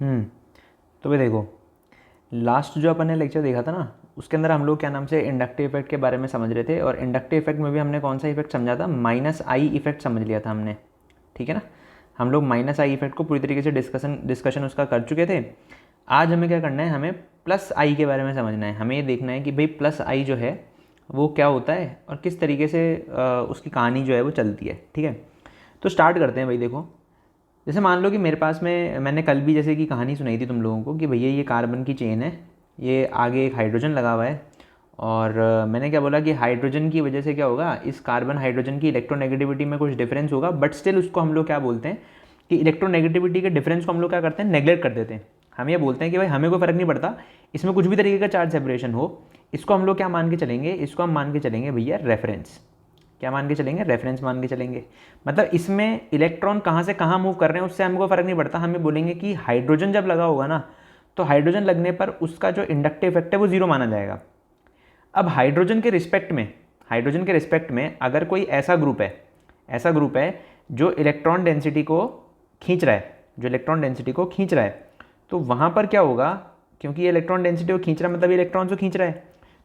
हम्म तो भाई देखो, लास्ट जो अपन ने लेक्चर देखा था ना, उसके अंदर हम लोग क्या नाम से इंडक्टिव इफेक्ट के बारे में समझ रहे थे, और इंडक्टिव इफेक्ट में भी हमने कौन सा इफेक्ट समझा था, माइनस आई इफेक्ट समझ लिया था हमने। ठीक है ना, हम लोग माइनस आई इफेक्ट को पूरी तरीके से डिस्कशन उसका कर चुके थे। आज हमें क्या करना है, हमें प्लस आई के बारे में समझना है। हमें ये देखना है कि भाई प्लस आई जो है वो क्या होता है और किस तरीके से उसकी कहानी जो है वो चलती है। ठीक है, तो स्टार्ट करते हैं भाई। देखो, जैसे मान लो कि मेरे पास में, मैंने कल भी जैसे कि कहानी सुनाई थी तुम लोगों को कि भैया ये कार्बन की चेन है, ये आगे एक हाइड्रोजन लगा हुआ है, और मैंने क्या बोला कि हाइड्रोजन की वजह से क्या होगा, इस कार्बन हाइड्रोजन की इलेक्ट्रोनेगेटिविटी में कुछ डिफरेंस होगा, बट स्टिल उसको हम लोग क्या बोलते हैं कि इलेक्ट्रोनेगेटिविटी के डिफरेंस को हम लोग क्या करते हैं, नेगलेक्ट कर देते हैं। हम ये बोलते हैं कि भाई हमें कोई फ़र्क नहीं पड़ता, इसमें कुछ भी तरीके का चार्ज सेपरेशन हो, इसको हम लोग क्या मान के चलेंगे, इसको हम मान के चलेंगे भैया रेफरेंस। क्या मान के चलेंगे, रेफरेंस मान के चलेंगे। मतलब इसमें इलेक्ट्रॉन कहाँ से कहाँ मूव कर रहे हैं उससे हमको फ़र्क नहीं पड़ता। हम ये बोलेंगे कि हाइड्रोजन जब लगा होगा ना, तो हाइड्रोजन लगने पर उसका जो इंडक्टिव इफेक्ट है वो जीरो माना जाएगा। अब हाइड्रोजन के रिस्पेक्ट में अगर कोई ऐसा ग्रुप है जो इलेक्ट्रॉन डेंसिटी को खींच रहा है, तो वहाँ पर क्या होगा, क्योंकि ये इलेक्ट्रॉन डेंसिटी को खींच रहा है मतलब ये इलेक्ट्रॉन को खींच रहा है,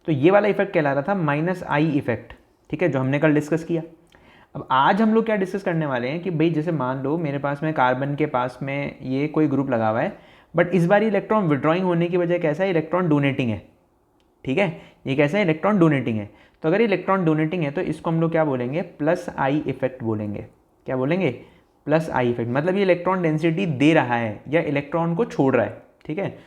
तो ये वाला इफेक्ट कहला रहा था माइनस आई इफेक्ट। ठीक है, जो हमने कल डिस्कस किया। अब आज हम लोग क्या डिस्कस करने वाले हैं कि भाई जैसे मान लो मेरे पास में कार्बन के पास में ये कोई ग्रुप लगा हुआ है, बट इस बार इलेक्ट्रॉन विड्रॉइंग होने की वजह कैसा है, इलेक्ट्रॉन डोनेटिंग है। ठीक है, ये कैसा है, इलेक्ट्रॉन डोनेटिंग है। तो अगर इलेक्ट्रॉन डोनेटिंग है तो इसको हम लोग क्या बोलेंगे, प्लस आई इफेक्ट बोलेंगे। क्या बोलेंगे, प्लस आई इफेक्ट। मतलब ये इलेक्ट्रॉन डेंसिटी दे रहा है या इलेक्ट्रॉन को छोड़ रहा है। ठीक है,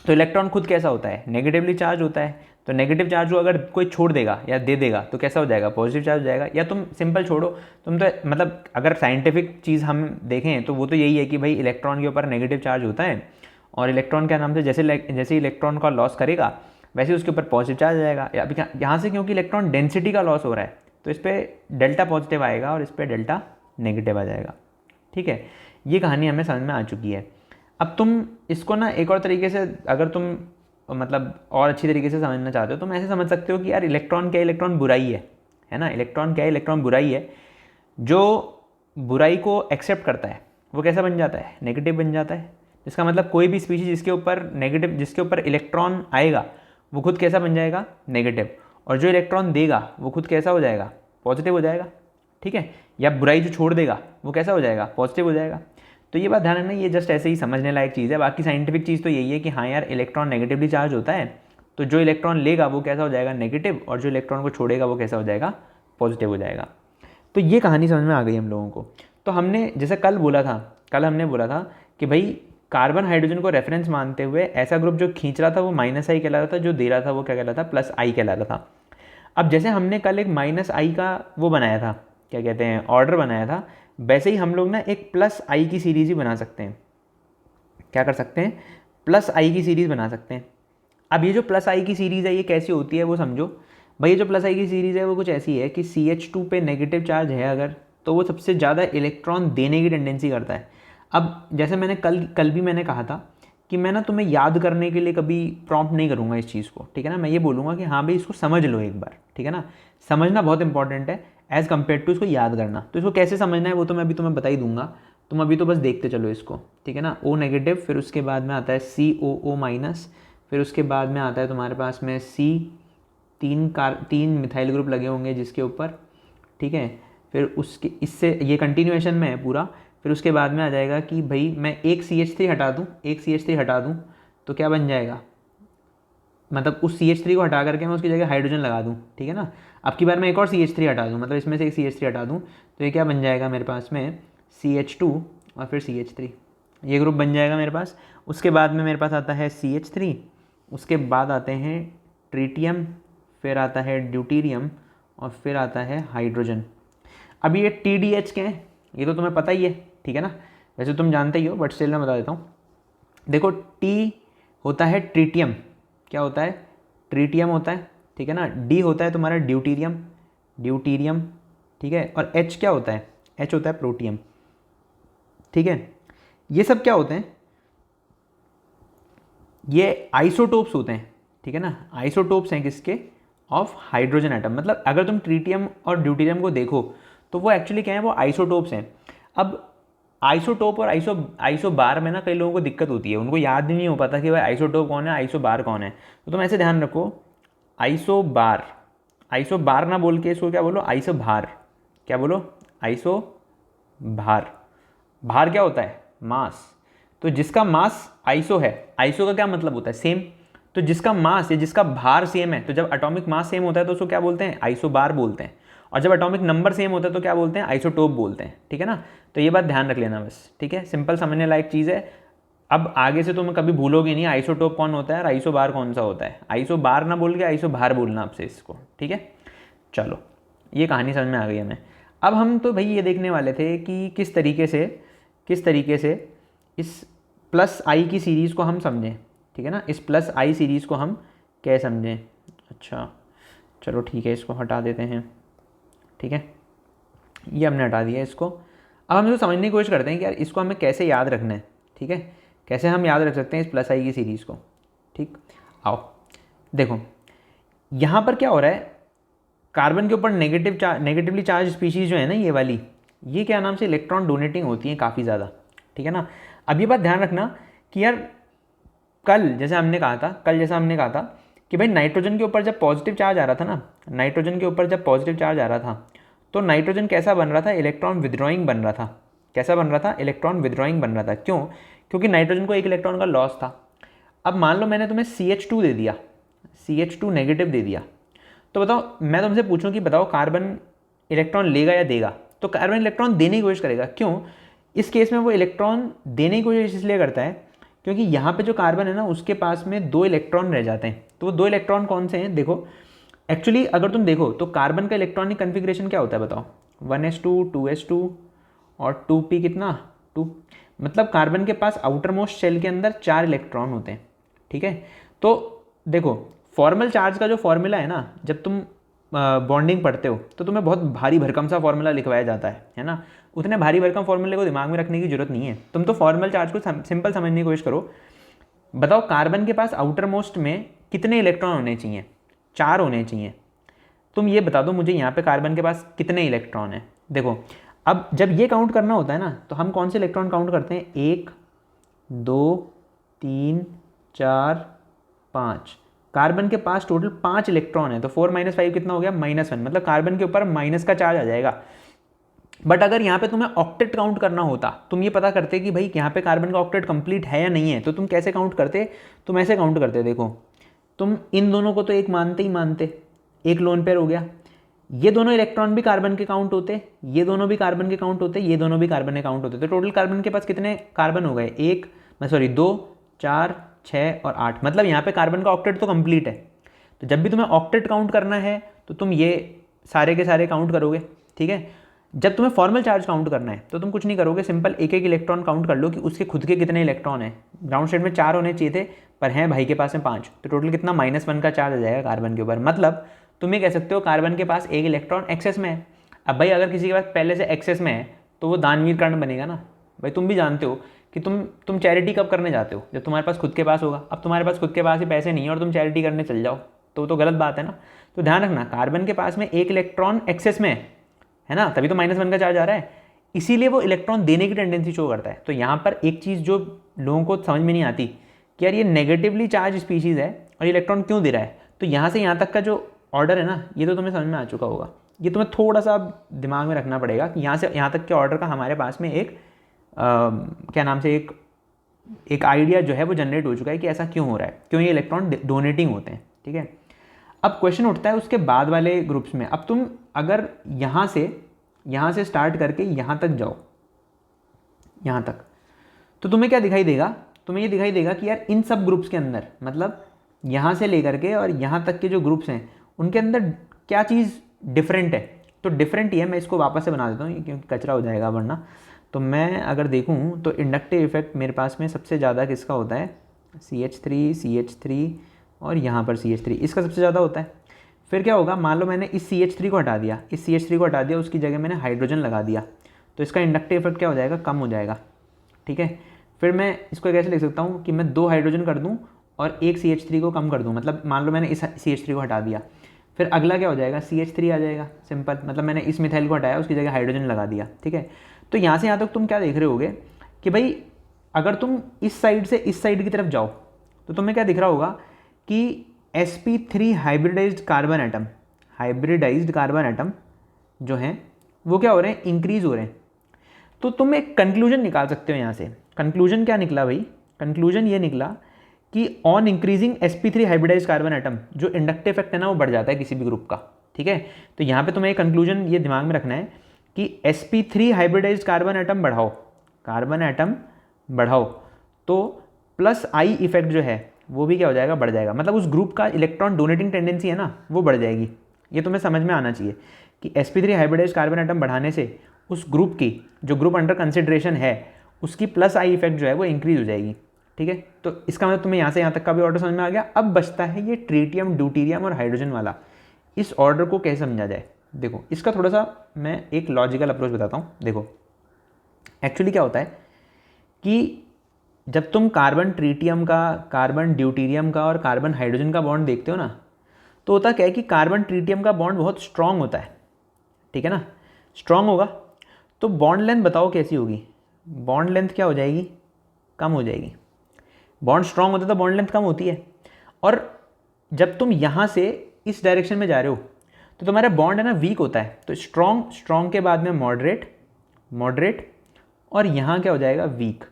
तो इलेक्ट्रॉन खुद कैसा होता है, नेगेटिवली चार्ज होता है। तो नेगेटिव चार्ज को अगर कोई छोड़ देगा या दे देगा तो कैसा हो जाएगा, पॉजिटिव चार्ज हो जाएगा। या तुम सिंपल छोड़ो, तुम तो मतलब अगर साइंटिफिक चीज़ हम देखें तो वो तो यही है कि भाई इलेक्ट्रॉन के ऊपर नेगेटिव चार्ज होता है, और इलेक्ट्रॉन क्या नाम से जैसे जैसे इलेक्ट्रॉन का लॉस करेगा वैसे उसके ऊपर पॉजिटिव चार्ज आ जाएगा। अभी यहाँ से क्योंकि इलेक्ट्रॉन डेंसिटी का लॉस हो रहा है तो इस पर डेल्टा पॉजिटिव आएगा और इस पर डेल्टा नेगेटिव आ जाएगा। ठीक है, ये कहानी हमें समझ में आ चुकी है। अब तुम इसको ना एक और तरीके से, अगर तुम मतलब और अच्छी तरीके से समझना चाहते हो तो तुम ऐसे समझ सकते हो कि यार इलेक्ट्रॉन क्या, इलेक्ट्रॉन बुराई है ना। इलेक्ट्रॉन क्या है, इलेक्ट्रॉन बुराई है। जो बुराई को एक्सेप्ट करता है वो कैसा बन जाता है, नेगेटिव बन जाता है। इसका मतलब कोई भी स्पीशीज जिसके ऊपर इलेक्ट्रॉन आएगा वो खुद कैसा बन जाएगा, नेगेटिव। और जो इलेक्ट्रॉन देगा वो खुद कैसा हो जाएगा, पॉजिटिव हो जाएगा। ठीक है, या बुराई जो छोड़ देगा वो कैसा हो जाएगा, पॉजिटिव हो जाएगा। तो ये बात ध्यान रखना, ये जस्ट ऐसे ही समझने लायक चीज़ है। बाकी साइंटिफिक चीज़ तो यही है कि हाँ यार इलेक्ट्रॉन नेगेटिवली चार्ज होता है, तो जो इलेक्ट्रॉन लेगा वो कैसा हो जाएगा, नेगेटिव, और जो इलेक्ट्रॉन को छोड़ेगा वो कैसा हो जाएगा, पॉजिटिव हो जाएगा। तो ये कहानी समझ में आ गई हम लोगों को। तो हमने जैसे कल हमने बोला था कि भाई कार्बन हाइड्रोजन को रेफरेंस मानते हुए ऐसा ग्रुप जो खींच रहा था वो माइनस आई कहला रहा था, जो दे रहा था वो क्या कहलाता था, प्लस आई कहला रहा था। अब जैसे हमने कल एक माइनस आई का वो बनाया था, क्या कहते हैं, ऑर्डर बनाया था, वैसे ही हम लोग ना एक प्लस आई की सीरीज़ ही बना सकते हैं। क्या कर सकते हैं, प्लस आई की सीरीज़ बना सकते हैं। अब ये जो प्लस आई की सीरीज़ है ये कैसी होती है वो समझो। भाई ये जो प्लस आई की सीरीज़ है वो कुछ ऐसी है कि CH2 पे नेगेटिव चार्ज है अगर, तो वो सबसे ज़्यादा इलेक्ट्रॉन देने की टेंडेंसी करता है। अब जैसे मैंने कल भी मैंने कहा था कि मैं ना तुम्हें याद करने के लिए कभी प्रॉम्प्ट नहीं करूँगा इस चीज़ को। ठीक है ना, मैं ये बोलूँगा कि हाँ भाई इसको समझ लो एक बार। ठीक है ना, समझना बहुत इंपॉर्टेंट है एज़ कम्पेयर टू इसको याद करना। तो इसको कैसे समझना है वो तो मैं अभी तुम्हें बता ही दूंगा, तुम अभी तो बस देखते चलो इसको। ठीक है ना, O नेगेटिव, फिर उसके बाद में आता है COO माइनस, फिर उसके बाद में आता है तुम्हारे पास में तीन मिथाइल ग्रुप लगे होंगे जिसके ऊपर। ठीक है, फिर उसके इससे ये कंटिन्यूएशन में है पूरा। फिर उसके बाद में आ जाएगा कि भाई मैं एक CH3 हटा दूँ तो क्या बन जाएगा, मतलब उस CH3 को हटा करके मैं उसकी जगह हाइड्रोजन लगा दूँ। ठीक है ना, अब की बार मैं एक और CH3 हटा दूँ, मतलब इसमें से एक CH3 हटा दूँ तो ये क्या बन जाएगा मेरे पास में, CH2 और फिर CH3, ये ग्रुप बन जाएगा मेरे पास। उसके बाद में मेरे पास आता है CH3, उसके बाद आते हैं ट्रीटियम, फिर आता है ड्यूटीरियम, और फिर आता है हाइड्रोजन। अब ये TDH के हैं, ये तो तुम्हें पता ही है। ठीक है ना, वैसे तुम जानते ही हो बट स्टिल मैं बता देता हूँ। देखो T होता है ट्रीटियम, क्या होता है, ट्रीटियम होता है। ठीक है ना, D होता है तुम्हारा ड्यूटीरियम। ठीक है, और H क्या होता है, H होता है प्रोटियम। ठीक है, ये सब क्या होते हैं, ये आइसोटोप्स होते हैं। ठीक है ना, आइसोटोप्स हैं किसके, ऑफ हाइड्रोजन एटम। मतलब अगर तुम ट्रीटियम और ड्यूटीरियम को देखो तो वो एक्चुअली क्या है, वो आइसोटोप्स हैं। अब आइसोटोप और आइसोबार में ना कई लोगों को दिक्कत होती है, उनको याद ही नहीं हो पाता कि भाई आइसोटोप कौन है, आइसोबार कौन है। तो तुम ऐसे ध्यान रखो, आइसोबार, आइसोबार ना बोल के इसको क्या बोलो, आइसोभार। क्या बोलो, आइसोभार। भार क्या होता है, मास। तो जिसका मास आइसो है, आइसो का क्या मतलब होता है, सेम। तो जिसका मास या जिसका भार सेम है, तो जब एटॉमिक मास सेम होता है तो उसको क्या बोलते हैं, आइसोबार बोलते हैं। और जब एटॉमिक नंबर सेम होता है तो क्या बोलते हैं, आइसोटोप बोलते हैं। ठीक है ना, तो ये बात ध्यान रख लेना बस। ठीक है, सिंपल समझने लायक चीज़ है। अब आगे से तुम कभी भूलोगे नहीं आइसोटोप कौन होता है और आइसोबार कौन सा होता है। आइसोबार ना बोल के आइसोभार बोलना आपसे इसको। ठीक है, चलो ये कहानी समझ में आ गई हमें। अब हम तो भाई ये देखने वाले थे कि किस तरीके से इस प्लस आई की सीरीज़ को हम समझें। ठीक है ना, इस प्लस आई सीरीज़ को हम कैसे समझें। अच्छा चलो ठीक है, इसको हटा देते हैं। ठीक है, ये हमने हटा दिया इसको। अब हम इसको समझने की कोशिश करते हैं कि यार इसको हमें कैसे याद रखना है। ठीक है, कैसे हम याद रख सकते हैं इस प्लस आई की सीरीज़ को। ठीक, आओ देखो यहाँ पर क्या हो रहा है, कार्बन के ऊपर नेगेटिवली चार्ज स्पीशीज़ जो है ना ये वाली, ये क्या नाम से इलेक्ट्रॉन डोनेटिंग होती हैं काफ़ी ज़्यादा। ठीक है ना, अब ये बात ध्यान रखना कि यार कल जैसा हमने कहा था कि भाई नाइट्रोजन के ऊपर जब पॉजिटिव चार्ज आ रहा था ना, नाइट्रोजन के ऊपर जब पॉजिटिव चार्ज आ रहा था तो नाइट्रोजन कैसा बन रहा था, इलेक्ट्रॉन विद्रॉइंग बन रहा था। कैसा बन रहा था, इलेक्ट्रॉन विद्रॉइंग बन रहा था। क्यों, क्योंकि नाइट्रोजन को एक इलेक्ट्रॉन का लॉस था। अब मान लो मैंने तुम्हें CH2 दे दिया, CH2 नेगेटिव दे दिया, तो बताओ मैं तुमसे पूछूं कि बताओ कार्बन इलेक्ट्रॉन लेगा या देगा, तो कार्बन इलेक्ट्रॉन देने की कोशिश करेगा। क्यों, इस केस में वो इलेक्ट्रॉन देने की कोशिश इसलिए करता है क्योंकि यहाँ पे जो कार्बन है ना उसके पास में 2 इलेक्ट्रॉन रह जाते हैं। तो वो 2 इलेक्ट्रॉन कौन से हैं, देखो एक्चुअली अगर तुम देखो तो कार्बन का इलेक्ट्रॉनिक कन्फिग्रेशन क्या होता है बताओ, 1s2 2s2 और 2p कितना 2, मतलब कार्बन के पास आउटर मोस्ट शेल के अंदर 4 इलेक्ट्रॉन होते हैं। ठीक है, तो देखो फॉर्मल चार्ज का जो फॉर्मूला है ना, जब तुम बॉन्डिंग पढ़ते हो तो तुम्हें बहुत भारी भरकम सा फॉर्मूला लिखवाया जाता है ना। उतने भारी भरकम फॉर्मूले को दिमाग में रखने की जरूरत नहीं है, तुम तो फॉर्मल चार्ज को सिंपल समझने की कोशिश करो। बताओ कार्बन के पास आउटर मोस्ट में कितने इलेक्ट्रॉन होने चाहिए, 4 होने चाहिए। तुम ये बता दो मुझे यहाँ पे कार्बन के पास कितने इलेक्ट्रॉन हैं। देखो अब जब ये काउंट करना होता है ना तो हम कौन से इलेक्ट्रॉन काउंट करते हैं, 1 2 3 4 5। कार्बन के पास टोटल 5 इलेक्ट्रॉन है, तो 4 - 5 कितना हो गया, -1, मतलब कार्बन के ऊपर माइनस का चार्ज आ जाएगा। बट अगर यहाँ पे तुम्हें ऑक्टेट काउंट करना होता, तुम ये पता करते कि भाई यहाँ पे कार्बन का ऑक्टेट कंप्लीट है या नहीं है, तो तुम कैसे काउंट करते, तुम ऐसे काउंट करते। देखो तुम इन दोनों को तो एक मानते, एक लोन पेयर हो गया, ये दोनों इलेक्ट्रॉन भी कार्बन के काउंट होते, ये दोनों भी कार्बन के काउंट होते, ये दोनों भी कार्बन के काउंट होते, तो टोटल कार्बन के पास कितने कार्बन हो गए, 2 4 6 और 8, मतलब यहाँ पे कार्बन का ऑक्टेट तो कंप्लीट है। तो जब भी तुम्हें ऑक्टेट काउंट करना है तो तुम ये सारे के सारे काउंट करोगे। ठीक है, जब तुम्हें फॉर्मल चार्ज काउंट करना है तो तुम कुछ नहीं करोगे, सिंपल एक एक इलेक्ट्रॉन काउंट कर लो कि उसके खुद के कितने इलेक्ट्रॉन हैं। ग्राउंड स्टेट में 4 होने चाहिए थे पर हैं भाई के पास में 5, तो टोटल कितना -1 का चार्ज आ जाएगा कार्बन के ऊपर। मतलब तुम ये कह सकते हो कार्बन के पास एक इलेक्ट्रॉन एक्सेस में है। अब भाई अगर किसी के पास पहले से एक्सेस में है तो वो दानवीर कर्ण बनेगा ना। भाई तुम भी जानते हो कि तुम चैरिटी कब करने जाते हो, जब तुम्हारे पास खुद के पास होगा। अब तुम्हारे पास खुद के पास ही पैसे नहीं है और तुम चैरिटी करने चल जाओ तो गलत बात है ना। तो ध्यान रखना कार्बन के पास में एक इलेक्ट्रॉन एक्सेस में है ना, तभी तो -1 का चार्ज आ रहा है, इसीलिए वो इलेक्ट्रॉन देने की टेंडेंसी शो करता है। तो यहाँ पर एक चीज़ जो लोगों को समझ में नहीं आती कि यार ये नेगेटिवली चार्ज स्पीशीज़ है और इलेक्ट्रॉन क्यों दे रहा है, तो यहाँ से यहाँ तक का जो ऑर्डर है ना ये तो तुम्हें समझ में आ चुका होगा। ये तुम्हें थोड़ा सा दिमाग में रखना पड़ेगा कि यहाँ से यहाँ तक के ऑर्डर का हमारे पास में एक क्या नाम से एक आइडिया जो है वो जनरेट हो चुका है कि ऐसा क्यों हो रहा है, क्यों ये इलेक्ट्रॉन डोनेटिंग होते हैं। ठीक है, अब क्वेश्चन उठता है उसके बाद वाले ग्रुप्स में। अब तुम अगर यहाँ से स्टार्ट करके यहाँ तक जाओ, यहाँ तक, तो तुम्हें क्या दिखाई देगा, तुम्हें ये दिखाई देगा कि यार इन सब ग्रुप्स के अंदर, मतलब यहाँ से लेकर के और यहाँ तक के जो ग्रुप्स हैं उनके अंदर क्या चीज़ डिफरेंट है। तो डिफरेंट ही है, मैं इसको वापस से बना देता हूँ क्योंकि कचरा हो जाएगा वरना। तो मैं अगर देखूँ तो इंडक्टिव इफेक्ट मेरे पास में सबसे ज़्यादा किसका होता है, CH3 और यहाँ पर CH3, इसका सबसे ज़्यादा होता है। फिर क्या होगा, मान लो मैंने इस CH3 को हटा दिया, उसकी जगह मैंने हाइड्रोजन लगा दिया, तो इसका इंडक्टिव इफेक्ट क्या हो जाएगा, कम हो जाएगा। ठीक है, फिर मैं इसको कैसे लिख सकता हूँ कि मैं 2 हाइड्रोजन कर दूँ और एक CH3 को कम कर दूँ, मतलब मान लो मैंने इस CH3 को हटा दिया, फिर अगला क्या हो जाएगा, CH3 आ जाएगा, सिंपल, मतलब मैंने इस मिथाइल को हटाया उसकी जगह हाइड्रोजन लगा दिया। ठीक है, तो यहाँ से यहाँ तक तुम क्या देख रहे होगे कि भाई अगर तुम इस साइड से इस साइड की तरफ जाओ तो तुम्हें क्या दिख रहा होगा कि sp3 हाइब्रिडाइज्ड कार्बन एटम जो हैं वो क्या हो रहे हैं, इंक्रीज हो रहे हैं। तो तुम एक कंक्लूजन निकाल सकते हो यहाँ से। कंक्लूजन क्या निकला भाई, कंक्लूजन ये निकला कि on increasing sp3 hybridized carbon atom जो इंडक्टिव इफेक्ट है ना वो बढ़ जाता है किसी भी ग्रुप का, ठीक है। तो यहाँ पे तुम्हें एक कंक्लूजन ये दिमाग में रखना है कि sp3 हाइब्रिडाइज्ड कार्बन एटम बढ़ाओ तो प्लस आई इफेक्ट जो है वो भी क्या हो जाएगा, बढ़ जाएगा। मतलब उस ग्रुप का इलेक्ट्रॉन डोनेटिंग टेंडेंसी है ना वो बढ़ जाएगी। ये तुम्हें समझ में आना चाहिए कि sp3 हाइब्रिडाइज्ड कार्बन एटम बढ़ाने से उस ग्रुप की, जो ग्रुप अंडर कंसिडरेशन है, उसकी प्लस आई इफेक्ट जो है वो इंक्रीज हो जाएगी, ठीक है। तो इसका मतलब तुम्हें यहाँ से यहाँ तक का भी ऑर्डर समझ में आ गया। अब बचता है ये ट्रीटियम, ड्यूटीरियम और हाइड्रोजन वाला। इस ऑर्डर को कैसे समझा जाए, देखो इसका थोड़ा सा मैं एक लॉजिकल अप्रोच बताता हूँ। देखो एक्चुअली क्या होता है कि जब तुम कार्बन ट्रीटियम का, कार्बन ड्यूटीरियम का और कार्बन हाइड्रोजन का बॉन्ड देखते हो ना, तो होता क्या है कि कार्बन ट्रीटियम का बॉन्ड बहुत स्ट्रांग होता है, ठीक है ना, स्ट्रांग होगा। तो बॉन्ड लेंथ बताओ कैसी होगी, बॉन्ड लेंथ क्या हो जाएगी, कम हो जाएगी। बॉन्ड स्ट्रांग होता है तो बॉन्ड लेंथ कम होती है। और जब तुम यहाँ से इस डायरेक्शन में जा रहे हो तो तुम्हारा बॉन्ड है ना वीक होता है। तो स्ट्रांग के बाद में मॉडरेट और यहाँ क्या हो जाएगा, वीक।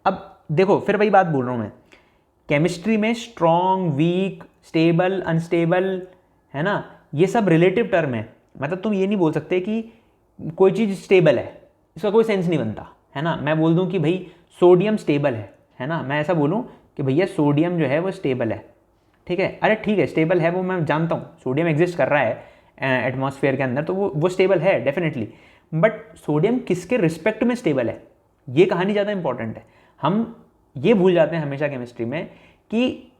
अब देखो फिर वही बात बोल रहा हूँ मैं, केमिस्ट्री में स्ट्रॉन्ग, वीक, स्टेबल, अनस्टेबल, है ना, ये सब रिलेटिव टर्म है। मतलब तुम ये नहीं बोल सकते कि कोई चीज़ स्टेबल है, इसका कोई सेंस नहीं बनता, है ना। मैं बोल दूँ कि भाई सोडियम स्टेबल है ना, मैं ऐसा बोलूँ कि भैया सोडियम जो है वो स्टेबल है, ठीक है। अरे ठीक है स्टेबल है, वो मैं जानता हूँ, सोडियम एग्जिस्ट कर रहा है एटमॉस्फेयर के अंदर, तो वो स्टेबल है डेफिनेटली। बट सोडियम किसके रिस्पेक्ट में स्टेबल है, ये कहानी ज़्यादा इंपॉर्टेंट है। हम ये भूल जाते हैं हमेशा केमिस्ट्री में कि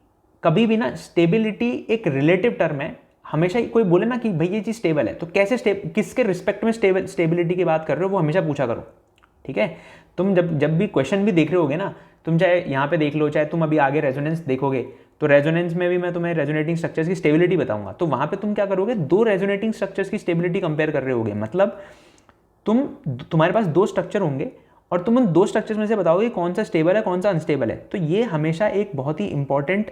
कभी भी ना स्टेबिलिटी एक रिलेटिव टर्म है। हमेशा कोई बोले ना कि भाई ये चीज़ स्टेबल है, तो कैसे किसके रिस्पेक्ट में स्टेबिलिटी की बात कर रहे हो वो हमेशा पूछा करो, ठीक है। तुम जब भी क्वेश्चन भी देख रहे होगे ना, तुम चाहे यहाँ पे देख लो, चाहे तुम अभी आगे रेजोनेंस देखोगे, तो रेजोनेंस में भी मैं तुम्हें रेजोनेटिंग स्ट्रक्चर्स की स्टेबिलिटी बताऊंगा। तो वहाँ पे तुम क्या करोगे, दो रेजोनेटिंग स्ट्रक्चर्स की स्टेबिलिटी कंपेयर कर रहे होगे। मतलब तुम्हारे पास दो स्ट्रक्चर होंगे और तुम उन दो स्ट्रक्चर्स में से बताओगे कौन सा स्टेबल है कौन सा अनस्टेबल है। तो ये हमेशा एक बहुत ही इंपॉर्टेंट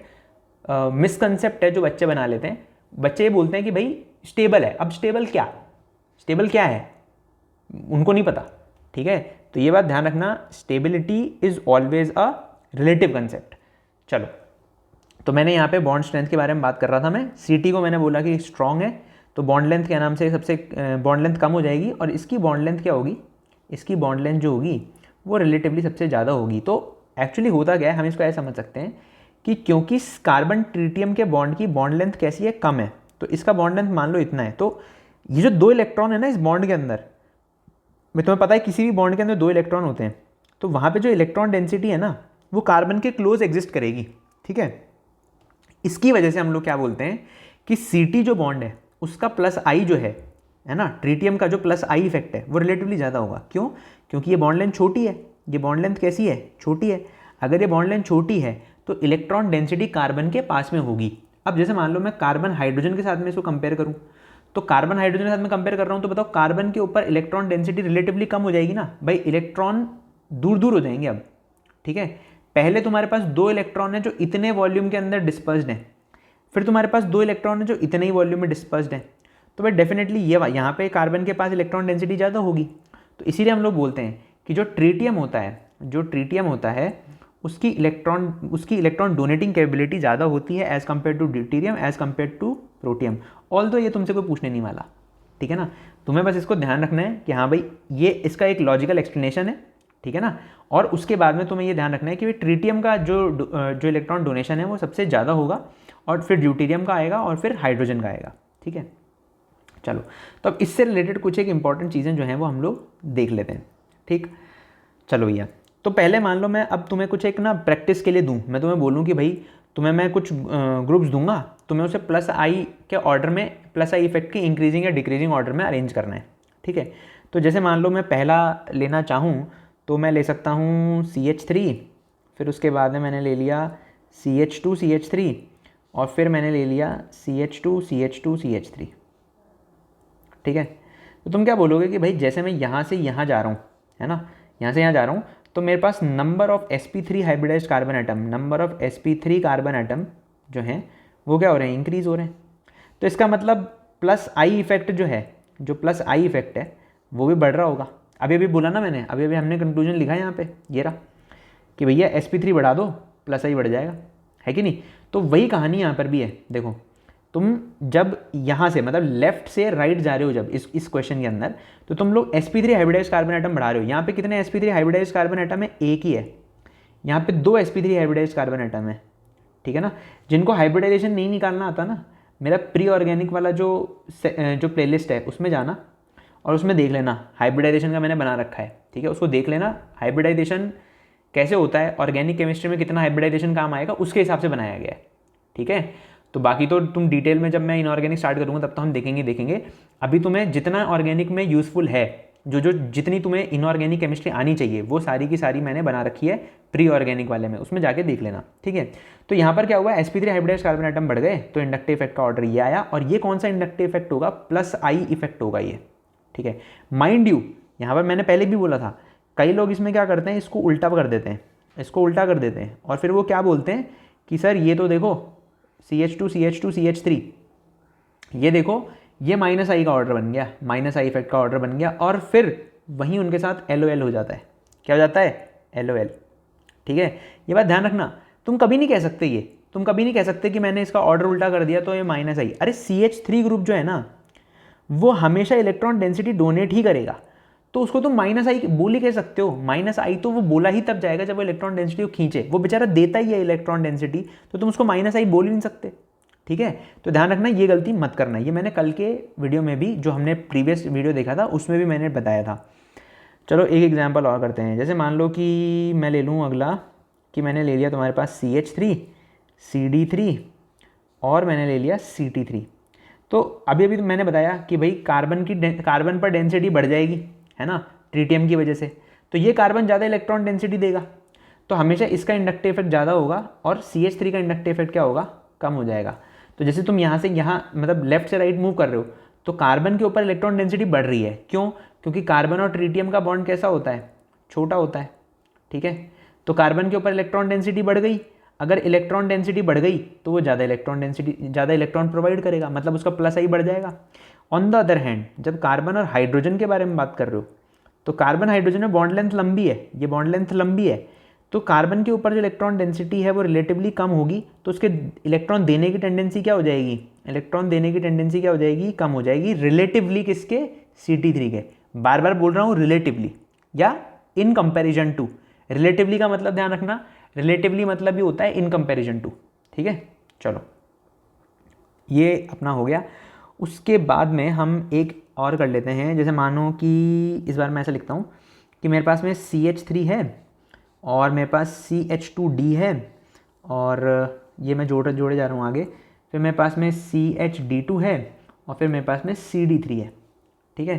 मिसकंसेप्ट है जो बच्चे बना लेते हैं। बच्चे ये बोलते हैं कि भाई स्टेबल है, अब स्टेबल क्या है उनको नहीं पता, ठीक है। तो ये बात ध्यान रखना, stability is always a relative concept. चलो, तो मैंने यहाँ पे बॉन्ड स्ट्रेंथ के बारे में बात कर रहा था मैं। सीटी को मैंने बोला कि स्ट्रॉन्ग है, तो बॉन्ड लेंथ के नाम से सबसे बॉन्ड लेंथ कम हो जाएगी, और इसकी बॉन्ड लेंथ क्या होगी, इसकी बॉन्ड लेंथ जो होगी वो रिलेटिवली सबसे ज़्यादा होगी। तो एक्चुअली होता क्या है, हम इसको ऐसा समझ सकते हैं कि क्योंकि कार्बन ट्रीटियम के बॉन्ड की बॉन्ड लेंथ कैसी है, कम है, तो इसका बॉन्ड लेंथ मान लो इतना है। तो ये जो दो इलेक्ट्रॉन है ना इस बॉन्ड के अंदर, मैं तुम्हें पता है किसी भी बॉन्ड के अंदर दो इलेक्ट्रॉन होते हैं, तो वहाँ पे जो इलेक्ट्रॉन डेंसिटी है ना वो कार्बन के क्लोज एग्जिस्ट करेगी, ठीक है। इसकी वजह से हम लोग क्या बोलते हैं कि Ct जो बॉन्ड है उसका प्लस आई जो है ना, ट्रीटियम का जो प्लस आई इफेक्ट है वो रिलेटिवली ज़्यादा होगा। क्यों, क्योंकि ये बॉन्ड लेंथ छोटी है। ये बॉन्ड लेंथ कैसी है, छोटी है। अगर ये बॉन्ड लेंथ छोटी है तो इलेक्ट्रॉन डेंसिटी कार्बन के पास में होगी। अब जैसे मान लो मैं कार्बन हाइड्रोजन के साथ में इसको कंपेयर करूँ, तो कार्बन हाइड्रोजन के साथ में कंपेयर कर रहा हूँ, तो बताओ कार्बन के ऊपर इलेक्ट्रॉन डेंसिटी रिलेटिवली कम हो जाएगी ना भाई, इलेक्ट्रॉन दूर दूर हो जाएंगे अब, ठीक है। पहले तुम्हारे पास दो इलेक्ट्रॉन है जो इतने वॉल्यूम के अंदर डिस्पर्स्ड हैं, फिर तुम्हारे पास दो इलेक्ट्रॉन है जो इतने ही वॉल्यूम में डिस्पर्स्ड हैं, तो भाई डेफिनेटली ये यहाँ पे कार्बन के पास इलेक्ट्रॉन डेंसिटी ज़्यादा होगी। तो इसीलिए हम लोग बोलते हैं कि जो ट्रीटियम होता है उसकी इलेक्ट्रॉन डोनेटिंग कैपेबिलिटी ज़्यादा होती है as compare to deuterium, as compare to protium. Although ये तुमसे कोई पूछने नहीं वाला, ठीक है ना। तुम्हें बस इसको ध्यान रखना है कि हाँ भाई ये इसका एक लॉजिकल एक्सप्लेनेशन है, ठीक है ना। और उसके बाद में तुम्हें ये ध्यान रखना है कि ट्रीटियम का जो इलेक्ट्रॉन डोनेशन है वो सबसे ज़्यादा होगा, और फिर ड्यूटीरियम का आएगा, और फिर हाइड्रोजन का आएगा, ठीक है। चलो, तो अब इससे रिलेटेड कुछ एक इंपॉर्टेंट चीज़ें जो हैं वो हम लोग देख लेते हैं, ठीक। चलो भैया, तो पहले मान लो मैं अब तुम्हें कुछ एक ना प्रैक्टिस के लिए दूं, मैं तुम्हें बोलूं कि भाई तुम्हें मैं कुछ ग्रुप्स दूंगा, तुम्हें उसे प्लस आई के ऑर्डर में, प्लस आई इफेक्ट की इंक्रीजिंग या डिक्रीजिंग ऑर्डर में अरेंज करना है, ठीक है। तो जैसे मान लो मैं पहला लेना चाहूँ तो मैं ले सकता हूँ CH3, फिर उसके बाद में मैंने ले लिया CH2 CH3, और फिर मैंने ले लिया CH2 CH2 CH3, ठीक है। तो तुम क्या बोलोगे कि भाई जैसे मैं यहाँ से यहाँ जा रहा हूँ, है ना, यहाँ से यहाँ जा रहा हूँ, तो मेरे पास number of sp3 hybridized carbon atom, number of sp3 carbon atom जो हैं वो क्या हो रहे हैं, इंक्रीज़ हो रहे हैं। तो इसका मतलब प्लस आई इफेक्ट जो है, जो प्लस आई इफेक्ट है वो भी बढ़ रहा होगा। अभी अभी बोला ना मैंने, अभी अभी हमने कंक्लूजन लिखा है यहाँ पे, ये रहा कि भैया sp3 बढ़ा दो प्लस आई बढ़ जाएगा, है कि नहीं। तो वही कहानी यहाँ पर भी है। देखो तुम जब यहाँ से मतलब लेफ्ट से राइट जा रहे हो जब इस क्वेश्चन के अंदर, तो तुम लोग sp3 हाइब्रिडाइज्ड कार्बन एटम बढ़ा रहे हो। यहाँ पे कितने sp3 हाइब्रिडाइज्ड कार्बन एटम है, एक ही है। यहाँ पे 2 sp3 हाइब्रिडाइज्ड कार्बन एटम है, ठीक है ना। जिनको हाइब्रिडाइजेशन नहीं निकालना आता ना, मेरा प्री ऑर्गेनिक वाला जो प्लेलिस्ट है उसमें जाना और उसमें देख लेना, हाइब्रिडाइजेशन का मैंने बना रखा है, ठीक है। उसको देख लेना हाइब्रिडाइजेशन कैसे होता है, ऑर्गेनिक केमिस्ट्री में कितना हाइब्रिडाइजेशन काम आएगा, उसके हिसाब से बनाया गया है, ठीक है। तो बाकी तो तुम डिटेल में जब मैं इनऑर्गेनिक स्टार्ट करूँगा तब तो हम देखेंगे। अभी तुम्हें जितना ऑर्गेनिक में यूज़फुल है, जितनी तुम्हें इनऑर्गेनिक केमिस्ट्री आनी चाहिए वो सारी की सारी मैंने बना रखी है प्री ऑर्गेनिक वाले में, उसमें जाके देख लेना, ठीक है। तो यहाँ पर क्या हुआ, sp3 हाइब्रिडाइज्ड कार्बन एटम बढ़ गए तो इंडक्टिव इफेक्ट का ऑर्डर ये आया, और ये कौन सा इंडक्टिव इफेक्ट होगा, प्लस आई इफेक्ट होगा ये, ठीक है। माइंड यू यहाँ पर मैंने पहले भी बोला था, कई लोग इसमें क्या करते हैं, इसको उल्टा कर देते हैं, इसको उल्टा कर देते हैं और फिर वो क्या बोलते हैं कि सर ये तो देखो CH2 CH2 CH3, ये देखो ये माइनस आई का ऑर्डर बन गया, माइनस आई इफेक्ट का ऑर्डर बन गया, और फिर वहीं उनके साथ LOL हो जाता है। क्या हो जाता है, LOL, ठीक है। ये बात ध्यान रखना, तुम कभी नहीं कह सकते ये, तुम कभी नहीं कह सकते कि मैंने इसका ऑर्डर उल्टा कर दिया तो ये माइनस आई। अरे CH3 ग्रुप जो है ना वो हमेशा इलेक्ट्रॉन डेंसिटी डोनेट ही करेगा, तो उसको तुम माइनस आई बोल ही कह सकते हो। माइनस आई तो वो बोला ही तब जाएगा जब वो इलेक्ट्रॉन डेंसिटी को खींचे, वो बेचारा देता ही है इलेक्ट्रॉन डेंसिटी, तो तुम उसको माइनस आई बोल ही नहीं सकते, ठीक है। तो ध्यान रखना, ये गलती मत करना। ये मैंने कल के वीडियो में भी, जो हमने प्रीवियस वीडियो देखा था उसमें भी मैंने बताया था। चलो एक एग्जांपल और करते हैं। जैसे मान लो कि मैं ले लूँ अगला, कि मैंने ले लिया तुम्हारे पास CH3 CD3 और मैंने ले लिया CT3। तो अभी अभी तो मैंने बताया कि भाई कार्बन पर डेंसिटी बढ़ जाएगी, है ना, ट्रीटियम की वजह से। तो ये कार्बन ज़्यादा इलेक्ट्रॉन डेंसिटी देगा, तो हमेशा इसका इंडक्टिव इफेक्ट ज़्यादा होगा और CH3 का इंडक्टिव इफेक्ट क्या होगा, कम हो जाएगा। तो जैसे तुम यहाँ से यहाँ मतलब लेफ्ट से राइट मूव कर रहे हो, तो कार्बन के ऊपर इलेक्ट्रॉन डेंसिटी बढ़ रही है। क्यों, क्योंकि कार्बन और ट्रीटियम का बॉन्ड कैसा होता है, छोटा होता है, ठीक है। तो कार्बन के ऊपर इलेक्ट्रॉन डेंसिटी बढ़ गई, अगर इलेक्ट्रॉन डेंसिटी बढ़ गई तो वो ज़्यादा इलेक्ट्रॉन प्रोवाइड करेगा, मतलब उसका प्लस आई बढ़ जाएगा। ऑन द अदर हैंड जब कार्बन और हाइड्रोजन के बारे में बात कर रहे हो, तो कार्बन हाइड्रोजन में बॉन्ड लेंथ लंबी है, ये बॉन्ड लेंथ लंबी है, तो कार्बन के ऊपर जो इलेक्ट्रॉन डेंसिटी है वो रिलेटिवली कम होगी, तो उसके इलेक्ट्रॉन देने की टेंडेंसी क्या हो जाएगी, कम हो जाएगी, रिलेटिवली किसके, CT3 के। बार बार बोल रहा हूँ रिलेटिवली या इन कंपेरिजन टू। रिलेटिवली का मतलब ध्यान रखना, रिलेटिवली मतलब भी होता है इन कंपेरिजन टू, ठीक है। चलो ये अपना हो गया। उसके बाद में हम एक और कर लेते हैं। जैसे मानो कि इस बार मैं ऐसा लिखता हूँ कि मेरे पास में CH3 है और मेरे पास CH2D है, और ये मैं जोड़े जा रहा हूँ आगे। फिर मेरे पास में CHD2 है और फिर मेरे पास में CD3 है, ठीक है।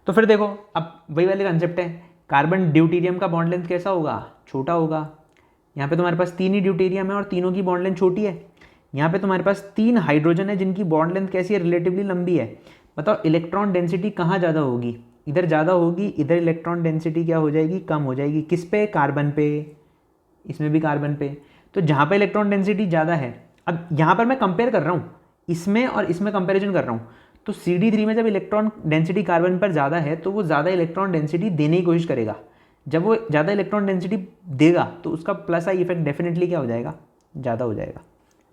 तो फिर देखो अब वही वाले कंसेप्ट है, कार्बन ड्यूटेरियम का बॉन्ड लेंथ कैसा होगा, छोटा होगा। यहाँ पे तुम्हारे पास 3 ही ड्यूटेरियम है और तीनों की बॉन्ड लेंथ छोटी है। यहाँ पे तुम्हारे पास 3 हाइड्रोजन है जिनकी बॉन्ड लेंथ कैसी है, रिलेटिवली लंबी है। बताओ इलेक्ट्रॉन डेंसिटी कहाँ ज़्यादा होगी, इधर ज़्यादा होगी, इधर इलेक्ट्रॉन डेंसिटी क्या हो जाएगी, कम हो जाएगी। किस पे, कार्बन पे, इसमें भी कार्बन पे। तो जहाँ पे इलेक्ट्रॉन डेंसिटी ज़्यादा है, अब यहाँ पर मैं कंपेयर कर रहा हूँ, इसमें और इसमें कंपेरिजन कर रहा हूँ, तो CD3 में जब इलेक्ट्रॉन डेंसिटी कार्बन पर ज़्यादा है तो वो ज़्यादा इलेक्ट्रॉन डेंसिटी देने की कोशिश करेगा। जब वो ज़्यादा इलेक्ट्रॉन डेंसिटी देगा तो उसका प्लस आई इफेक्ट डेफिनेटली क्या हो जाएगा, ज़्यादा हो जाएगा,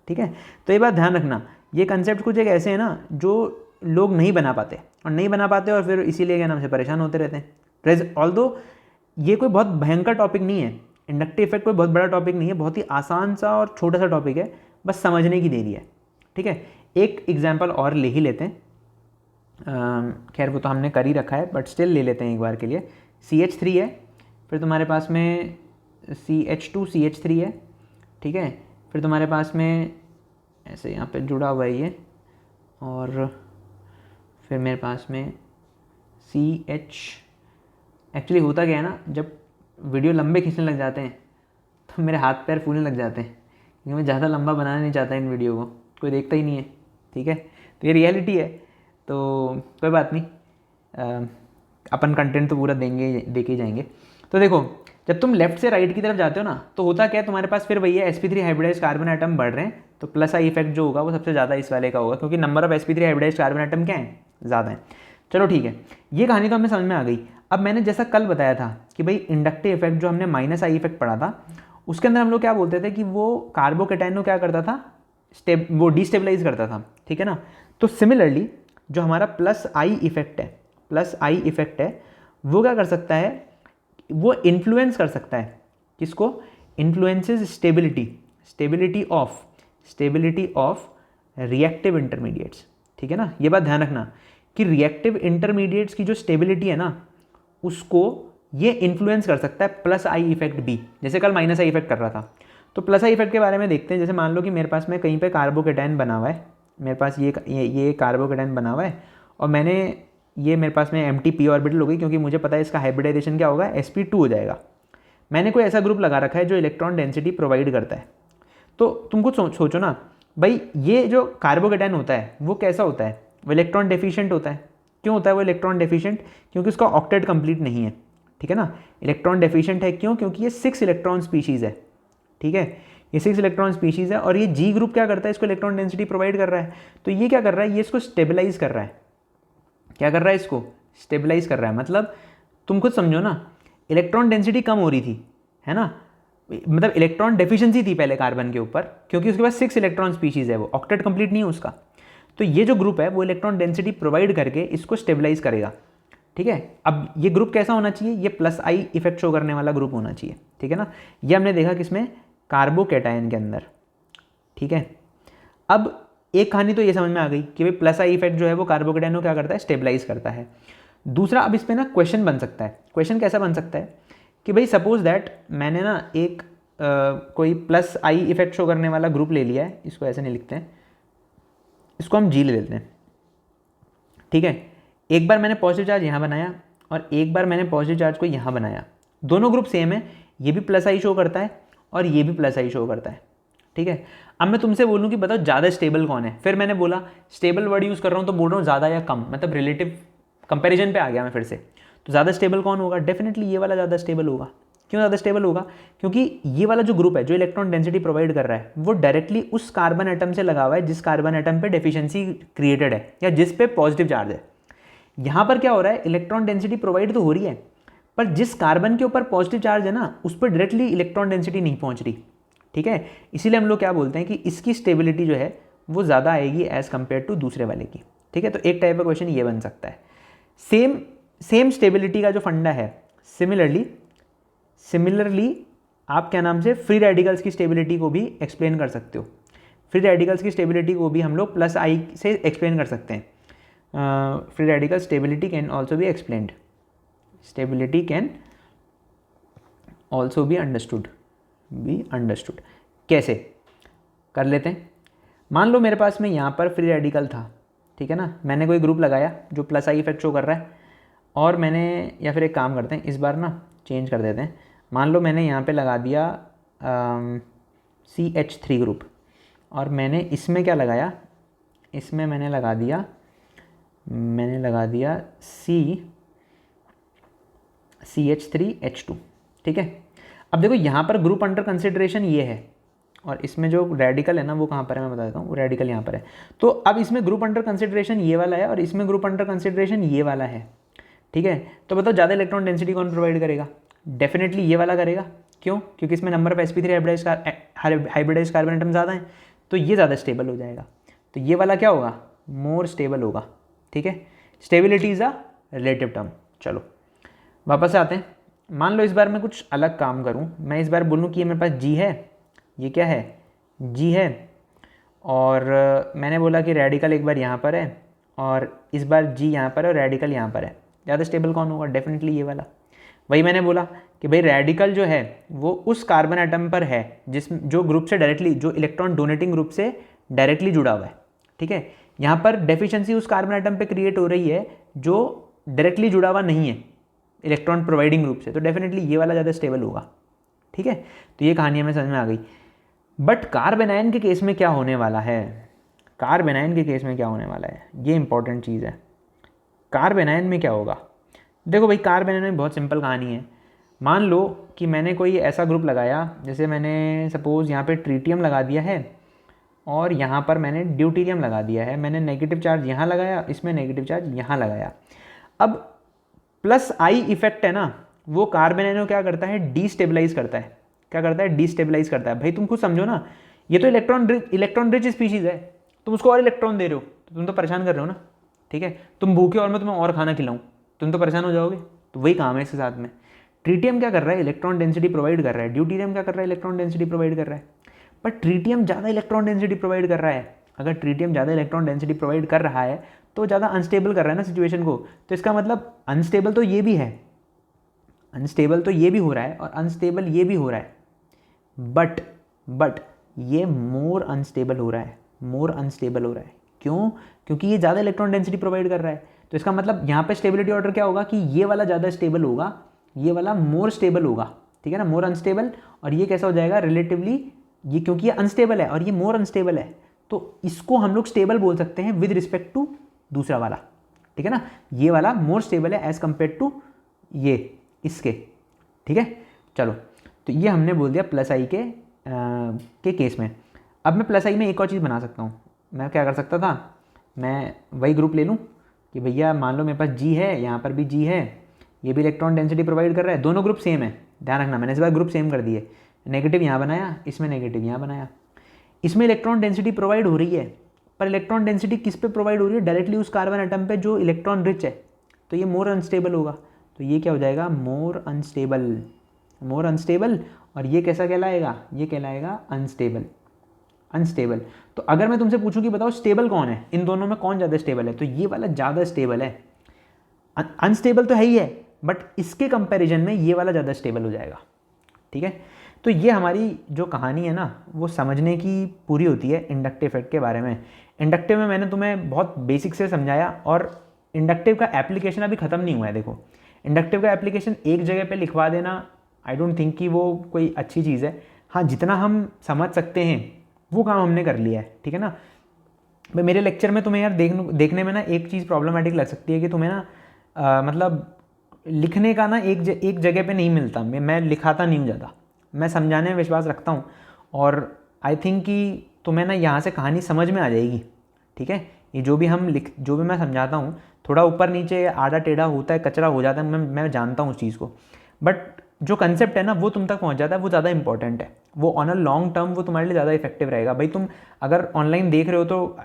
ठीक है। तो ये बात ध्यान रखना, ये कंसेप्ट कुछ एक ऐसे हैं ना जो लोग नहीं बना पाते और फिर इसीलिए क्या नाम से परेशान होते रहते हैं। ऑल्दो ये कोई बहुत भयंकर टॉपिक नहीं है, इंडक्टिव इफेक्ट कोई बहुत बड़ा टॉपिक नहीं है, बहुत ही आसान सा और छोटा सा टॉपिक है, बस समझने की देरी है, ठीक है। एक एग्जाम्पल और ले ही लेते हैं, खैर वो तो हमने कर ही रखा है बट स्टिल ले लेते हैं एक बार के लिए। CH3 है, फिर तुम्हारे पास में CH2 CH3 है, ठीक है। फिर तुम्हारे पास में ऐसे यहाँ पे जुड़ा हुआ है ये, और फिर मेरे पास में CH। एक्चुअली होता क्या है ना, जब वीडियो लंबे खींचने लग जाते हैं तो मेरे हाथ पैर फूलने लग जाते हैं, क्योंकि मैं ज़्यादा लंबा बनाना नहीं चाहता इन वीडियो को, कोई देखता ही नहीं है, ठीक है। तो ये रियलिटी है, तो कोई बात नहीं, अपन कंटेंट तो पूरा देके जाएंगे। तो देखो जब तुम लेफ्ट से राइट की तरफ जाते हो ना तो होता क्या है, तुम्हारे पास फिर वही है sp3 हाइब्रिडाइज्ड कार्बन आइटम बढ़ रहे हैं, तो प्लस आई इफेक्ट जो होगा वो सबसे ज़्यादा इस वाले का होगा, क्योंकि number of sp3 hybridized carbon atom क्या है, ज़्यादा है। चलो ठीक है, ये कहानी तो हमें समझ में आ गई। अब मैंने जैसा कल बताया था कि भाई इंडक्टिव इफेक्ट जो हमने माइनस आई इफेक्ट पढ़ा था, उसके अंदर हम लोग क्या बोलते थे कि वो कार्बोकेटाइन को क्या करता था, वो डिस्टेबलाइज करता था, ठीक है ना। तो सिमिलरली जो हमारा प्लस आई इफेक्ट है वो क्या कर सकता है, वो इन्फ्लुएंस कर सकता है किसको, influences stability of reactive intermediates, ठीक है ना। ये बात ध्यान रखना कि रिएक्टिव इंटरमीडिएट्स की जो स्टेबिलिटी है ना उसको ये इन्फ्लुएंस कर सकता है प्लस आई इफेक्ट भी, जैसे कल माइनस आई इफेक्ट कर रहा था। तो प्लस आई इफेक्ट के बारे में देखते हैं। जैसे मान लो कि मेरे पास में कहीं पे कार्बोकेटाइन बना हुआ है, मेरे पास ये कार्बोकेटाइन बना हुआ है और मैंने ये मेरे पास में एम्प्टी पी ऑर्बिटल हो गई, क्योंकि मुझे पता है इसका हाइब्रिडाइजेशन क्या होगा, sp2 हो जाएगा। मैंने कोई ऐसा ग्रुप लगा रखा है जो इलेक्ट्रॉन डेंसिटी प्रोवाइड करता है। तो तुम कुछ सोचो ना भाई, ये जो कार्बोकेटाइन होता है वो कैसा होता है, वो इलेक्ट्रॉन डेफिशिएंट होता है। क्यों होता है वो इलेक्ट्रॉन डेफिशिएंट, क्योंकि उसका ऑक्टेट कंप्लीट नहीं है, ठीक है ना। इलेक्ट्रॉन डेफिशिएंट है क्यों, क्योंकि ये 6 इलेक्ट्रॉन स्पीशीज़ है, ठीक है, ये 6 इलेक्ट्रॉन स्पीशीज़ है। और ये जी ग्रुप क्या करता है, इसको इलेक्ट्रॉन डेंसिटी प्रोवाइड कर रहा है। तो ये क्या कर रहा है, ये इसको स्टेबलाइज कर रहा है। क्या कर रहा है, इसको स्टेबलाइज कर रहा है। मतलब तुम खुद समझो ना, इलेक्ट्रॉन डेंसिटी कम हो रही थी, है ना, मतलब इलेक्ट्रॉन डेफिशिएंसी थी पहले कार्बन के ऊपर, क्योंकि उसके पास 6 इलेक्ट्रॉन स्पीशीज़ है, वो ऑक्टेट कंप्लीट नहीं है उसका। तो ये जो ग्रुप है वो इलेक्ट्रॉन डेंसिटी प्रोवाइड करके इसको स्टेबलाइज करेगा, ठीक है। अब ये ग्रुप कैसा होना चाहिए, ये प्लस आई इफेक्ट शो करने वाला ग्रुप होना चाहिए, ठीक है ना। ये हमने देखा किसमें, कार्बोकेटाइन के अंदर, ठीक है। अब एक कहानी तो ये समझ में आ गई कि भाई प्लस आई इफेक्ट जो है वो कार्बोकेटाइन को क्या करता है, स्टेबलाइज करता है। दूसरा, अब इस पर ना क्वेश्चन बन सकता है। क्वेश्चन कैसा बन सकता है कि भाई सपोज दैट मैंने ना एक कोई प्लस आई इफेक्ट शो करने वाला ग्रुप ले लिया है, इसको ऐसे नहीं लिखते हैं, इसको हम जी ले लेते हैं, ठीक है। एक बार मैंने पॉजिटिव चार्ज यहाँ बनाया और एक बार मैंने पॉजिटिव चार्ज को यहाँ बनाया, दोनों ग्रुप सेम है, ये भी प्लस आई शो करता है और ये भी प्लस आई शो करता है, ठीक है। अब मैं तुमसे बोलूँ कि बताओ ज़्यादा स्टेबल कौन है, फिर मैंने बोला स्टेबल वर्ड यूज़ कर रहा हूँ तो बोल रहा हूँ ज़्यादा या कम, मतलब रिलेटिव कंपैरिजन पे आ गया मैं फिर से। तो ज़्यादा स्टेबल कौन होगा, डेफिनेटली ये वाला ज़्यादा स्टेबल होगा। क्यों ज़्यादा स्टेबल होगा, क्योंकि ये वाला जो ग्रुप है जो इलेक्ट्रॉन डेंसिटी प्रोवाइड कर रहा है वो डायरेक्टली उस कार्बन एटम से लगा हुआ है जिस कार्बन एटम पे डेफिशिएंसी क्रिएटेड है या जिस पे पॉजिटिव चार्ज है। यहाँ पर क्या हो रहा है, इलेक्ट्रॉन डेंसिटी प्रोवाइड तो हो रही है पर जिस कार्बन के ऊपर पॉजिटिव चार्ज है ना उस पर डायरेक्टली इलेक्ट्रॉन डेंसिटी नहीं पहुँच रही, ठीक है। इसीलिए हम लोग क्या बोलते हैं कि इसकी स्टेबिलिटी जो है वो ज़्यादा आएगी एज़ कम्पेयर टू दूसरे वाले की, ठीक है। तो एक टाइप का क्वेश्चन ये बन सकता है। सेम स्टेबिलिटी का जो फंडा है, सिमिलरली आप क्या नाम से फ्री रेडिकल्स की स्टेबिलिटी को भी एक्सप्लेन कर सकते हो। फ्री रेडिकल्स की स्टेबिलिटी को भी हम लोग प्लस आई से एक्सप्लेन कर सकते हैं। Free radical stability can also be explained, stability can also be understood. कैसे कर लेते हैं, मान लो मेरे पास में यहाँ पर फ्री रेडिकल था, ठीक है ना, मैंने कोई ग्रुप लगाया जो प्लस आई इफेक्ट शो कर रहा है और मैंने, या फिर एक काम करते हैं इस बार ना चेंज कर देते हैं, मान लो मैंने यहाँ पे लगा दिया CH3 ग्रुप और मैंने इसमें क्या लगाया, इसमें मैंने लगा दिया CH3H2, ठीक है। अब देखो यहाँ पर ग्रुप अंडर कंसिडरेशन ये है और इसमें जो रेडिकल है ना वो कहाँ पर है मैं बता देता हूँ, वो रेडिकल यहाँ पर है। तो अब इसमें ग्रुप अंडर कंसिडरेशन ये वाला है और इसमें ग्रुप अंडर कंसिडरेशन ये वाला है, ठीक है। तो बताओ ज़्यादा इलेक्ट्रॉन डेंसिटी कौन प्रोवाइड करेगा, डेफिनेटली ये वाला करेगा। क्यों, क्योंकि इसमें number of sp3 hybridized carbon atom ज़्यादा है, तो ये ज़्यादा स्टेबल हो जाएगा। तो ये वाला क्या होगा, मोर स्टेबल होगा, ठीक है। Stability is a relative term. चलो वापस आते हैं। मान लो इस बार मैं कुछ अलग काम करूँ, मैं इस बार बोलूँ कि ये मेरे पास जी है, ये क्या है, जी है, और मैंने बोला कि रेडिकल एक बार यहाँ पर है और इस बार जी यहाँ पर है और रेडिकल यहाँ पर है। ज़्यादा स्टेबल कौन होगा, डेफिनेटली ये वाला। वही मैंने बोला कि भाई रेडिकल जो है वो उस कार्बन एटम पर है जो ग्रुप से डायरेक्टली, जो इलेक्ट्रॉन डोनेटिंग ग्रुप से डायरेक्टली जुड़ा हुआ है, ठीक है। यहाँ पर डेफिशिएंसी उस कार्बन एटम पे क्रिएट हो रही है जो डायरेक्टली जुड़ा हुआ नहीं है इलेक्ट्रॉन प्रोवाइडिंग ग्रुप से, तो डेफिनेटली ये वाला ज़्यादा स्टेबल होगा, ठीक है। तो ये कहानी हमें समझ में आ गई। बट कार्बन आयन के केस में क्या होने वाला है, कार्बन आयन के केस में क्या होने वाला है, ये इंपॉर्टेंट चीज़ है। कार्बन आयन में क्या होगा, देखो भाई, कार्बेनोन में बहुत सिंपल कहानी है। मान लो कि मैंने कोई ऐसा ग्रुप लगाया, जैसे मैंने सपोज़ यहाँ पे ट्रीटियम लगा दिया है और यहाँ पर मैंने ड्यूटीरियम लगा दिया है। मैंने नेगेटिव चार्ज यहाँ लगाया, इसमें नेगेटिव चार्ज यहाँ लगाया। अब प्लस आई इफेक्ट है ना, वो कार्बेनोन क्या करता है, डीस्टेबलाइज करता है। क्या करता है, डीस्टेबलाइज करता है। भाई तुम खुद समझो ना, ये तो इलेक्ट्रॉन रिच स्पीशीज है, तुम उसको और इलेक्ट्रॉन दे रहे हो तो तुम तो परेशान कर रहे हो ना। ठीक है, तुम भूखे और मैं तुम्हें और खाना खिलाऊं, तुम तो परेशान हो जाओगे। तो वही काम है इसके साथ में। ट्रीटियम क्या कर रहा है, इलेक्ट्रॉन डेंसिटी प्रोवाइड कर रहा है। ड्यूटीरियम क्या कर रहा है, इलेक्ट्रॉन डेंसिटी प्रोवाइड कर रहा है। पर ट्रीटियम ज़्यादा इलेक्ट्रॉन डेंसिटी प्रोवाइड कर रहा है। अगर ट्रीटियम ज़्यादा इलेक्ट्रॉन डेंसिटी प्रोवाइड कर रहा है तो ज़्यादा अनस्टेबल कर रहा है ना सिचुएशन को। तो इसका मतलब अनस्टेबल तो ये भी है, अनस्टेबल तो ये भी हो रहा है और अनस्टेबल ये भी हो रहा है। बट ये मोर अनस्टेबल हो रहा है, मोर अनस्टेबल हो रहा है। क्यों? क्योंकि ये ज़्यादा इलेक्ट्रॉन डेंसिटी प्रोवाइड कर रहा है। तो इसका मतलब यहाँ पे स्टेबिलिटी ऑर्डर क्या होगा कि ये वाला ज़्यादा स्टेबल होगा, ये वाला मोर स्टेबल होगा। ठीक है ना, मोर अनस्टेबल। और ये कैसा हो जाएगा रिलेटिवली, ये क्योंकि ये अनस्टेबल है और ये मोर अनस्टेबल है, तो इसको हम लोग स्टेबल बोल सकते हैं विद रिस्पेक्ट टू दूसरा वाला। ठीक है ना, ये वाला मोर स्टेबल है एज कंपेयर टू ये इसके। ठीक है, चलो, तो ये हमने बोल दिया प्लस आई के केस में। अब मैं प्लस आई में एक और चीज़ बना सकता हूँ। मैं क्या कर सकता था, मैं वही ग्रुप ले लूँ कि भैया मान लो मेरे पास जी है, यहाँ पर भी जी है, ये भी इलेक्ट्रॉन डेंसिटी प्रोवाइड कर रहा है, दोनों ग्रुप सेम है। ध्यान रखना, मैंने इस बार ग्रुप सेम कर दिए। नेगेटिव यहाँ बनाया, इसमें नेगेटिव यहाँ बनाया। इसमें इलेक्ट्रॉन डेंसिटी प्रोवाइड हो रही है, पर इलेक्ट्रॉन डेंसिटी किस पे प्रोवाइड हो रही है, डायरेक्टली उस कार्बन एटम पे जो इलेक्ट्रॉन रिच है। तो ये मोर अनस्टेबल होगा। तो ये क्या हो जाएगा, मोर अनस्टेबल, मोर अनस्टेबल। और ये कैसा कहलाएगा, ये कहलाएगा अनस्टेबल, अनस्टेबल। तो अगर मैं तुमसे पूछूं कि बताओ स्टेबल कौन है, इन दोनों में कौन ज़्यादा स्टेबल है, तो ये वाला ज़्यादा स्टेबल है। अनस्टेबल तो है ही है, बट इसके कंपैरिजन में ये वाला ज़्यादा स्टेबल हो जाएगा। ठीक है, तो ये हमारी जो कहानी है ना, वो समझने की पूरी होती है इंडक्टिव इफेक्ट के बारे में। इंडक्टिव में मैंने तुम्हें बहुत बेसिक से समझाया, और इंडक्टिव का एप्लीकेशन अभी ख़त्म नहीं हुआ है। देखो, इंडक्टिव का एप्लीकेशन एक जगह पे लिखवा देना, आई डोंट थिंक कि वो कोई अच्छी चीज़ है। हाँ, जितना हम समझ सकते हैं वो काम हमने कर लिया है। ठीक है ना, भाई मेरे लेक्चर में तुम्हें यार देखने में ना एक चीज़ प्रॉब्लमेटिक लग सकती है कि तुम्हें ना मतलब लिखने का ना एक जगह पे नहीं मिलता। मैं लिखाता नहीं हूँ ज़्यादा, मैं समझाने में विश्वास रखता हूँ, और आई थिंक कि तुम्हें ना यहाँ से कहानी समझ में आ जाएगी। ठीक है, ये जो भी मैं समझाता हूँ, थोड़ा ऊपर नीचे आड़ा टेढ़ा होता है, कचरा हो जाता है, मैं जानता हूँ उस चीज़ को, बट जो कंसेप्ट है ना वो तुम तक पहुँच जाता है, वो ज़्यादा इंपॉर्टेंट है। वो ऑन अ लॉन्ग टर्म वो तुम्हारे लिए ज़्यादा इफेक्टिव रहेगा। भाई तुम अगर ऑनलाइन देख रहे हो तो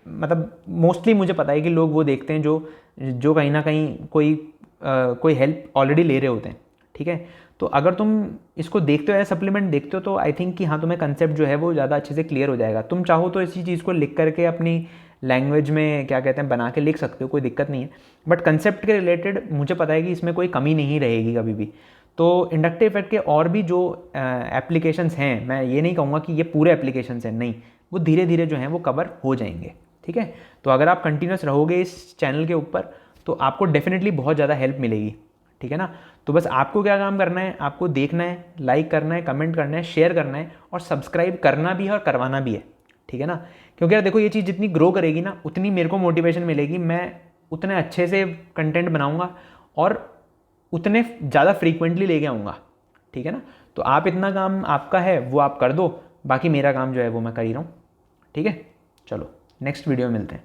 मतलब मोस्टली मुझे पता है कि लोग वो देखते हैं जो कहीं ना कहीं कोई हेल्प ऑलरेडी ले रहे होते हैं। ठीक है, तो अगर तुम इसको देखते हो या सप्लीमेंट देखते हो तो आई थिंक कि हाँ, तुम्हें कंसेप्ट जो है वो ज़्यादा अच्छे से क्लियर हो जाएगा। तुम चाहो तो इसी चीज़ को लिख करके अपनी लैंग्वेज में क्या कहते हैं बना के लिख सकते हो, कोई दिक्कत नहीं है। बट कंसेप्ट के रिलेटेड मुझे पता है कि इसमें कोई कमी नहीं रहेगी कभी भी। तो इंडक्टिव इफेक्ट के और भी जो एप्लीकेशंस हैं, मैं ये नहीं कहूँगा कि ये पूरे एप्लीकेशंस हैं, नहीं, वो धीरे धीरे जो हैं वो कवर हो जाएंगे। ठीक है, तो अगर आप कंटिन्यूस रहोगे इस चैनल के ऊपर तो आपको डेफिनेटली बहुत ज़्यादा हेल्प मिलेगी। ठीक है ना, तो बस आपको क्या काम करना है, आपको देखना है, लाइक करना है, कमेंट करना है, शेयर करना है, और सब्सक्राइब करना भी है और करवाना भी है। ठीक है ना, क्योंकि यार देखो, ये चीज़ जितनी ग्रो करेगी ना उतनी मेरे को मोटिवेशन मिलेगी, मैं उतने अच्छे से कंटेंट बनाऊँगा और उतने ज़्यादा फ्रीक्वेंटली लेके आऊँगा। ठीक है ना, तो आप इतना काम आपका है वो आप कर दो, बाकी मेरा काम जो है वो मैं कर ही रहा हूँ। ठीक है, चलो नेक्स्ट वीडियो में मिलते हैं।